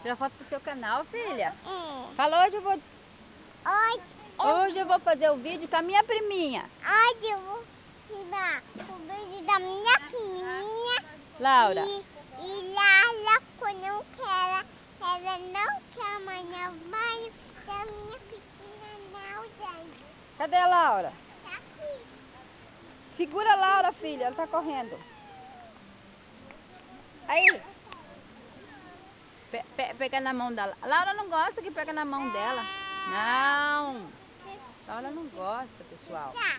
Tira foto pro seu canal, filha. É. Fala, Hoje hoje eu vou fazer o vídeo com a minha priminha. eu vou tirar o vídeo da minha priminha. Laura. E Lala, quando não quer, ela não quer amanhã banho da minha piscina Laura. Cadê a Laura? Tá aqui. Segura a Laura, filha. Ela tá correndo. Aí. Pega na mão da Laura. Laura não gosta que pega na mão dela. Não. Laura não gosta, pessoal. Tá.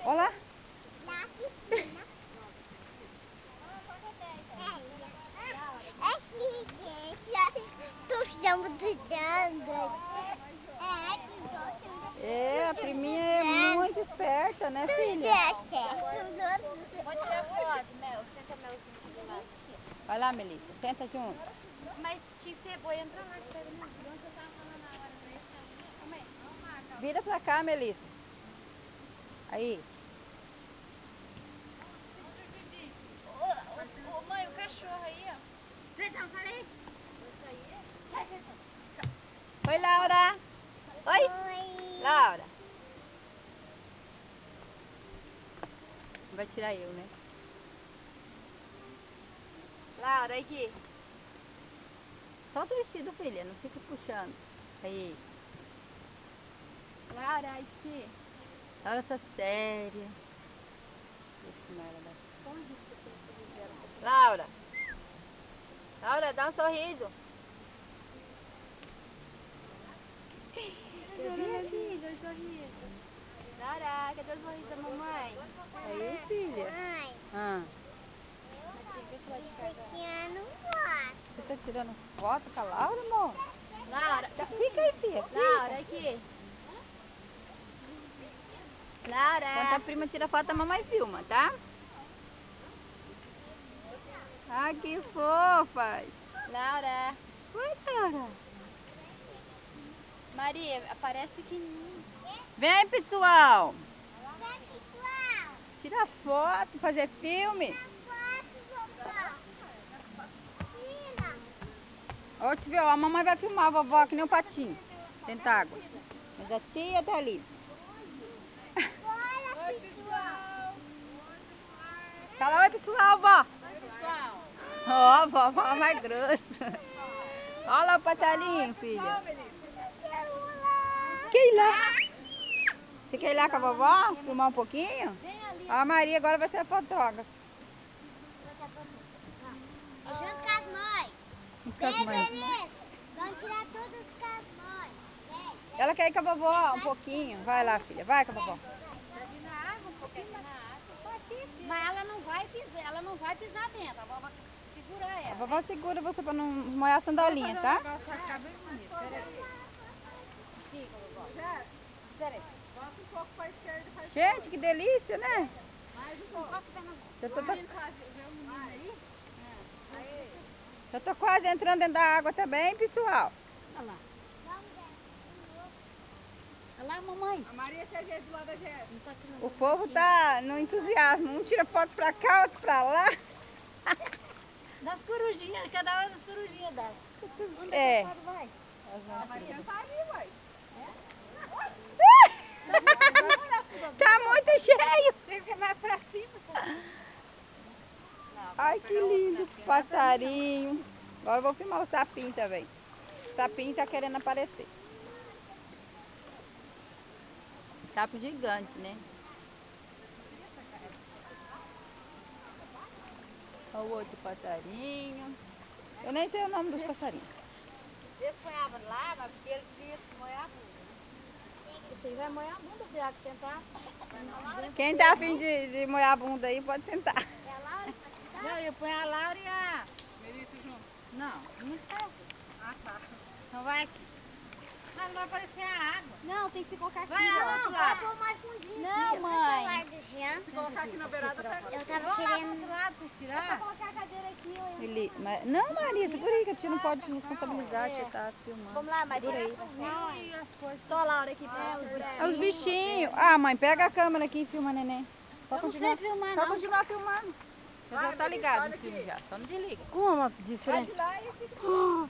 Olha lá. Na piscina. É seguinte, tô chamando de Danga. É, a priminha é muito esperta, né, filha? Vou tirar foto, Mel. Senta Melzinho aqui do lado. Vai lá, Melissa. Senta junto. Mas tinha que ser boa, entra lá que pega no grão. Você tava falando na hora, né? Calma aí. Vamos lá, calma. Vira pra cá, Melissa. Aí. Ô, mãe, o cachorro aí, ó. Senta, falei. Oi, Laura. Oi. Oi. Laura. Vai tirar eu, né? Laura, aqui. Solta o vestido, filha. Não fica puxando. Aí. Laura, aqui. Laura tá séria. Deixa eu filmar ela daqui. Laura. Laura, dá um sorriso. Laura, cadê o sorriso da mamãe? Aí, filha. Mãe, Ah, tô tirando foto. você tá tirando foto com a Laura, amor? Laura, Fica aí, filha. Fica. Laura, aqui. Laura. Enquanto a prima tira foto, a mamãe filma, tá? Ai, que fofas. Laura. Oi, Laura. Maria, aparece pequenininho. Vem, pessoal. Vem, pessoal. Tira foto, fazer filme. Foto, vovó. Tira. Ó, te viu, a mamãe vai filmar a vovó que nem um patinho. Dentro água. Mas a tia tá ali. Bora, pessoal. Fala oi, pessoal, vó. Ó, vovó mais grossa. Olha lá o passarinho, filha. Quer ir lá? Você quer ir lá com a vovó? Filmar um pouquinho? A Maria agora vai ser a fotógrafa. É junto com as mães. Com as mães. Beleza. Vamos tirar todas com as mães. Vem. Ela quer ir com a vovó um pouquinho. Vai lá, filha. Vai com a vovó. Mas ela não vai pisar dentro. A vovó segura A ela. vovó segura você pra não molhar a sandalinha, tá? Gente, que delícia, né? Já tô quase entrando dentro da água também, pessoal. Olha lá. Olha lá, mamãe. A Maria se ajeita do lado da Jéssica. Não tá aqui não. O povo tá no entusiasmo. Um tira foto pra cá, outro pra lá. Das corujinhas, cada uma das corujinhas dela. Onde É. que a senhora vai? A Maria tá ali, uai. Tá muito cheio. Tem que ser mais pra cima. Ai, que lindo. Passarinho. Agora eu vou filmar o sapinho também. O sapinho tá querendo aparecer. Sapo gigante, né? Olha o outro passarinho. Eu nem sei o nome dos passarinhos. Eles ponhavam lá, mas porque eles vinham molhar a bunda. Você vai molhar a bunda, você vai sentar. Quem tá afim de molhar a bunda aí pode sentar. Não, eu ponho a Laura e a... Melissa junto. Não, não esquece. Ah, tá. Então vai aqui. Mas não vai aparecer a água. Não, tem que se colocar aqui. Vai lá do outro lado. Pôr mais fundinho. Não, mãe. Se colocar aqui na beirada, pega. Eu tava Vamos lá do querendo... outro lado, vocês Vou tirar. colocar a cadeira aqui, ó. Não, Maria, segura aí que a tia não pode responsabilizar, a tia tá filmando. Vamos lá, Maria. Segura aí. E as coisas. Tô a Laura aqui pra segurar. É os bichinhos. Ah, mãe, pega a câmera aqui e filma, neném. Só Eu não continuar, sei filmar, só não. continuar filmando. Você já tá ligado no filme já, só não desliga. Como Vai diferente? de lá e fica.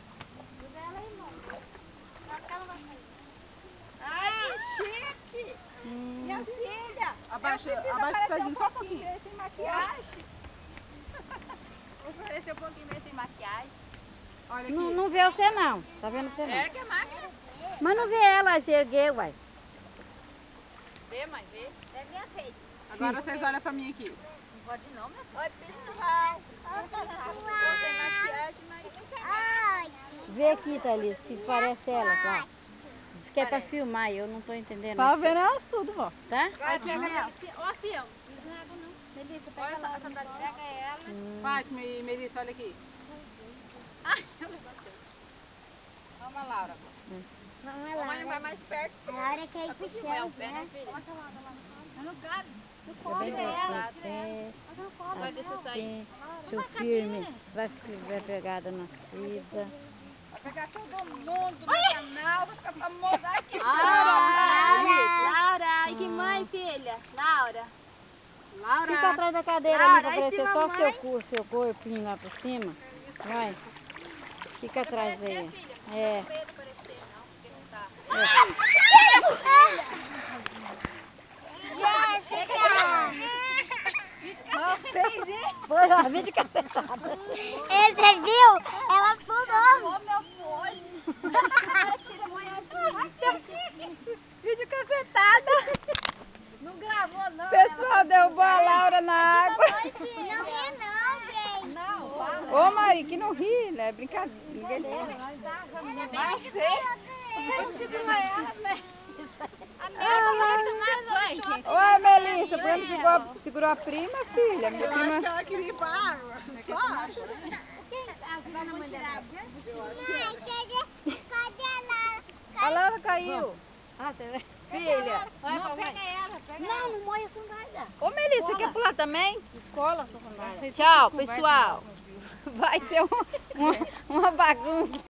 Ai, que chique! Minha filha! Abaixa o pezinho só um pouquinho. Sem maquiagem. Vou parecer um pouquinho meio sem maquiagem. Olha aqui. Não, não vê você não. Tá vendo você não. Ergue a máquina. Mas não vê ela se erguer, uai. Vê, mãe, vê. É minha vez. Agora vocês olham pra mim aqui. Não pode não, meu filho. Oi, pessoal. Oi, Tô sem maquiagem, mas... Oi. Vê aqui, Thalys, se parece ela, tá? Diz que é pra filmar e eu não tô entendendo. Tá vendo elas tudo, ó. Tá? Aqui, ó, filho. Não água não. Melissa, pega essa sandália. Pega ela. Fátima e Melissa, olha aqui. Vamos, Laura. Vamos A mãe lá. vai mais perto. A hora que ele Puxa o puxou, pé, né, né? filha? Tá bem você. Vai deixar sair. Assim, seu firme. Vai pegada na Cida. Vai pegar todo mundo no canal, vai ficar famoso. Ai, que Laura, ai que mãe, filha. Laura. Fica atrás da cadeira ali pra aparecer só seu corpinho lá por cima. Vai. Fica atrás aí. É. Não medo parecer, não, porque não tá. Foi lá, vídeo cacetada. Você viu? Ela pulou. Ô, meu poço. Tira a mãe aqui. vídeo cacetada. Não gravou, não. O pessoal derrubou a Laura na água. Não ri não, gente. Não. Ô, Mari, que não ri, né? Brincadeira. Vai Ô, Melissa, segurou a prima, filha. Minha Eu prima... acho que ela queria ir pra água. Só acho. Cadê a Lara? A Laura caiu. Ah, você vai. Filha. Não, pega ela, pega ela. Não molha a sandália. Ô, Melissa, quer pular também? Escola essa sandália. Tchau, pessoal. Vai ser uma bagunça.